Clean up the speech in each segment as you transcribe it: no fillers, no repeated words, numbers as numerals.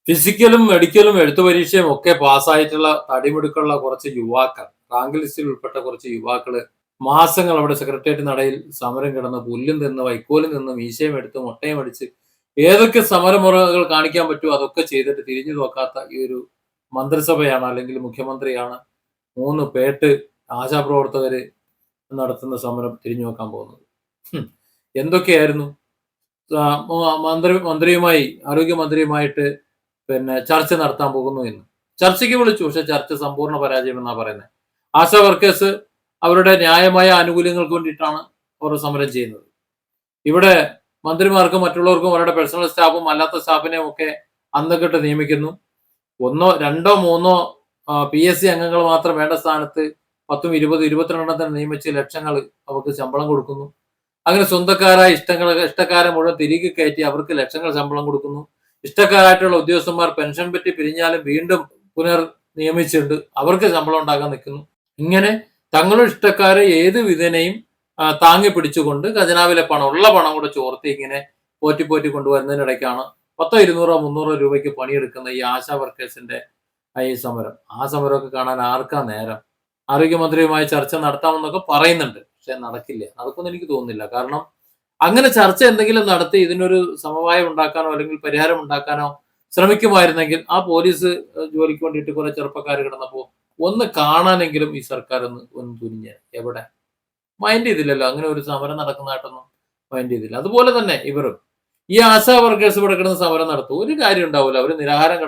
ഫിസിക്കലും മെഡിക്കലും എഴുത്തു പരീക്ഷയും ഒക്കെ പാസ്സായിട്ടുള്ള തടിമിടുക്കുള്ള കുറച്ച് യുവാക്കൾ, റാങ്ക് ലിസ്റ്റിൽ ഉൾപ്പെട്ട കുറച്ച് യുവാക്കള് മാസങ്ങൾ അവിടെ സെക്രട്ടേറിയറ്റ് നടയിൽ സമരം കിടന്ന് പുല്ലും നിന്ന് വൈക്കോലും നിന്ന് മീശയും എടുത്ത് മുട്ടയും അടിച്ച് ഏതൊക്കെ സമരമുറകൾ കാണിക്കാൻ പറ്റുമോ അതൊക്കെ ചെയ്തിട്ട് തിരിഞ്ഞു നോക്കാത്ത ഈ ഒരു മന്ത്രിസഭയാണ് അല്ലെങ്കിൽ മുഖ്യമന്ത്രിയാണ് 3 പേട്ട് ആശാപ്രവർത്തകര് നടത്തുന്ന സമരം തിരിഞ്ഞു നോക്കാൻ പോകുന്നത്. എന്തൊക്കെയായിരുന്നു മന്ത്രിയുമായി ആരോഗ്യമന്ത്രിയുമായിട്ട് ചർച്ച നടത്താൻ പോകുന്നു എന്ന്. ചർച്ചയ്ക്ക് വിളിച്ചു, പക്ഷെ ചർച്ച സമ്പൂർണ്ണ പരാജയം എന്നാ പറയുന്നത്. ആശാ വർക്കേഴ്സ് അവരുടെ ന്യായമായ ആനുകൂല്യങ്ങൾക്ക് വേണ്ടിയിട്ടാണ് അവർ സമരം ചെയ്യുന്നത്. ഇവിടെ മന്ത്രിമാർക്കും മറ്റുള്ളവർക്കും അവരുടെ പേഴ്സണൽ സ്റ്റാഫും അല്ലാത്ത സ്റ്റാഫിനെയും ഒക്കെ അന്തക്കെട്ട് നിയമിക്കുന്നു. 1, 2, 3 PSC അംഗങ്ങൾ മാത്രം വേണ്ട സ്ഥാനത്ത് 10, 20, 22 നിയമിച്ച് ലക്ഷങ്ങൾ അവർക്ക് ശമ്പളം കൊടുക്കുന്നു. അങ്ങനെ സ്വന്തക്കാരായ ഇഷ്ടക്കാരെ മുഴുവൻ തിരികെ കയറ്റി അവർക്ക് ലക്ഷങ്ങൾ ശമ്പളം കൊടുക്കുന്നു. ഇഷ്ടക്കാരായിട്ടുള്ള ഉദ്യോഗസ്ഥന്മാർ പെൻഷൻ പറ്റി പിരിഞ്ഞാലും വീണ്ടും നിയമിച്ചിട്ടുണ്ട്, അവർക്ക് ശമ്പളം ഉണ്ടാക്കാൻ നിൽക്കുന്നു. ഇങ്ങനെ തങ്ങളുടെ ഇഷ്ടക്കാരെ ഏത് വിധേനയും താങ്ങി പിടിച്ചുകൊണ്ട് ഖജനാവിലെ പണം, ഉള്ള പണം കൂടെ ചോർത്തി ഇങ്ങനെ പോറ്റി കൊണ്ടുവരുന്നതിനിടയ്ക്കാണ് 10, 200, 300 രൂപയ്ക്ക് പണിയെടുക്കുന്ന ഈ ആശാ വർക്കേഴ്സിന്റെ ഈ സമരം. ആ സമരമൊക്കെ കാണാൻ ആർക്കാ നേരം? ആരോഗ്യമന്ത്രിയുമായി ചർച്ച നടത്താമെന്നൊക്കെ പറയുന്നുണ്ട്, പക്ഷെ നടക്കുമെന്ന് എനിക്ക് തോന്നുന്നില്ല. കാരണം അങ്ങനെ ചർച്ച എന്തെങ്കിലും നടത്തി ഇതിനൊരു സമവായം ഉണ്ടാക്കാനോ അല്ലെങ്കിൽ പരിഹാരം ഉണ്ടാക്കാനോ ശ്രമിക്കുമായിരുന്നെങ്കിൽ ആ പോലീസ് ജോലിക്ക് വേണ്ടിയിട്ട് കുറെ ചെറുപ്പക്കാർ കിടന്നപ്പോൾ ഒന്ന് കാണാനെങ്കിലും ഈ സർക്കാർ ഒന്ന് തുനിഞ്ഞ്. എവിടെ മൈൻഡ് ചെയ്തില്ലല്ലോ, അങ്ങനെ ഒരു സമരം നടക്കുന്നതായിട്ടൊന്നും മൈൻഡ് ചെയ്തില്ല. അതുപോലെ തന്നെ ഇവരും ഈ ആശാ വർക്കേഴ്സ് ഇവിടെ കിടന്ന് സമരം നടത്തും, ഒരു കാര്യം ഉണ്ടാവില്ല. അവർ നിരാഹാരം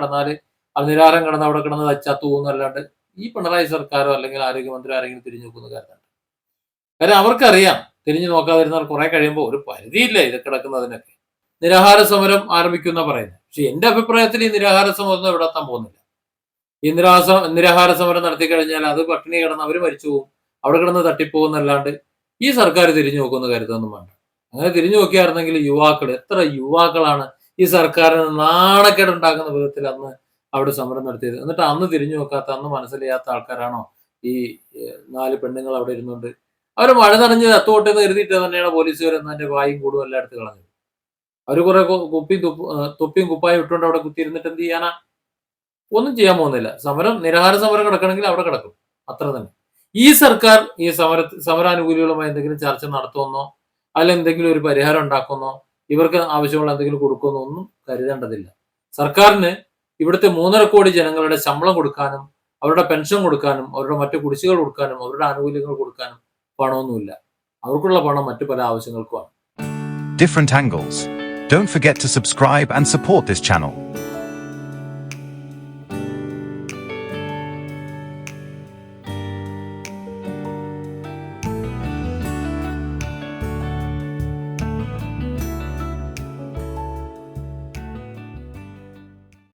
കിടന്ന് അവിടെ കിടന്ന് ചത്തു പോകുന്നല്ലാണ്ട് ഈ പിണറായി സർക്കാരോ അല്ലെങ്കിൽ ആരോഗ്യമന്ത്രി ആരെങ്കിലും തിരിഞ്ഞു നോക്കുന്ന കാര്യമാണ്. കാര്യം അവർക്കറിയാം, തിരിഞ്ഞു നോക്കാതിരുന്നാൽ കുറെ കഴിയുമ്പോൾ ഒരു പരിധിയില്ല ഇത് കിടക്കുന്നതിനൊക്കെ. നിരാഹാര സമരം ആരംഭിക്കുന്ന പറയുന്നത്. പക്ഷെ എന്റെ അഭിപ്രായത്തിൽ ഈ നിരാഹാര സമരം ഇവിടെ എത്താൻ പോകുന്നില്ല. ഈ നിരാഹാര സമരം നടത്തി കഴിഞ്ഞാൽ അത് പട്ടിണി കിടന്ന് അവർ മരിച്ചു പോകും, അവിടെ കിടന്ന് തട്ടിപ്പോകുന്നല്ലാണ്ട് ഈ സർക്കാർ തിരിഞ്ഞു നോക്കുന്ന കരുതൊന്നും വേണ്ട. അങ്ങനെ തിരിഞ്ഞു നോക്കിയായിരുന്നെങ്കിൽ എത്ര യുവാക്കളാണ് ഈ സർക്കാരിന് നാണക്കേടുണ്ടാക്കുന്ന വിധത്തിൽ അന്ന് അവിടെ സമരം നടത്തിയത്. എന്നിട്ട് അന്ന് തിരിഞ്ഞു നോക്കാത്ത, അന്ന് മനസ്സിലാത്ത ആൾക്കാരാണോ ഈ 4 പെണ്ണുങ്ങൾ അവിടെ ഇരുന്നുകൊണ്ട് അവർ മഴ നനഞ്ഞ് തത്തുകൊട്ടെന്ന് കരുതിയിട്ട് തന്നെയാണ് പോലീസുകാർ എന്നതിന്റെ വായും കൂടും എല്ലാം എടുത്ത് കളഞ്ഞത്. അവർ കുറെ തൊപ്പിയും കുപ്പായും ഇട്ടുകൊണ്ട് അവിടെ കുത്തിയിരുന്നിട്ട് എന്ത് ചെയ്യാനാ? ഒന്നും ചെയ്യാൻ പോകുന്നില്ല. നിരാഹാര സമരം കിടക്കണമെങ്കിൽ അവിടെ കിടക്കും, അത്ര തന്നെ. ഈ സർക്കാർ ഈ സമരാനുകൂലികളുമായി എന്തെങ്കിലും ചർച്ച നടത്തുമെന്നോ അല്ല എന്തെങ്കിലും ഒരു പരിഹാരം ഉണ്ടാക്കുന്നോ ഇവർക്ക് ആവശ്യമുള്ള എന്തെങ്കിലും കൊടുക്കുമെന്നോ ഒന്നും കരുതേണ്ടതില്ല. സർക്കാരിന് ഇവിടുത്തെ 3.5 കോടി ജനങ്ങളുടെ ശമ്പളം കൊടുക്കാനും അവരുടെ പെൻഷൻ കൊടുക്കാനും അവരുടെ മറ്റു കുടിശ്ശികൾ കൊടുക്കാനും അവരുടെ ആനുകൂല്യങ്ങൾ കൊടുക്കാനും പണമൊന്നുമില്ല. അവർക്കുള്ള പണം മറ്റു പല ആവശ്യങ്ങൾക്കുമാണ്. Different angles. Don't forget to subscribe and support this channel.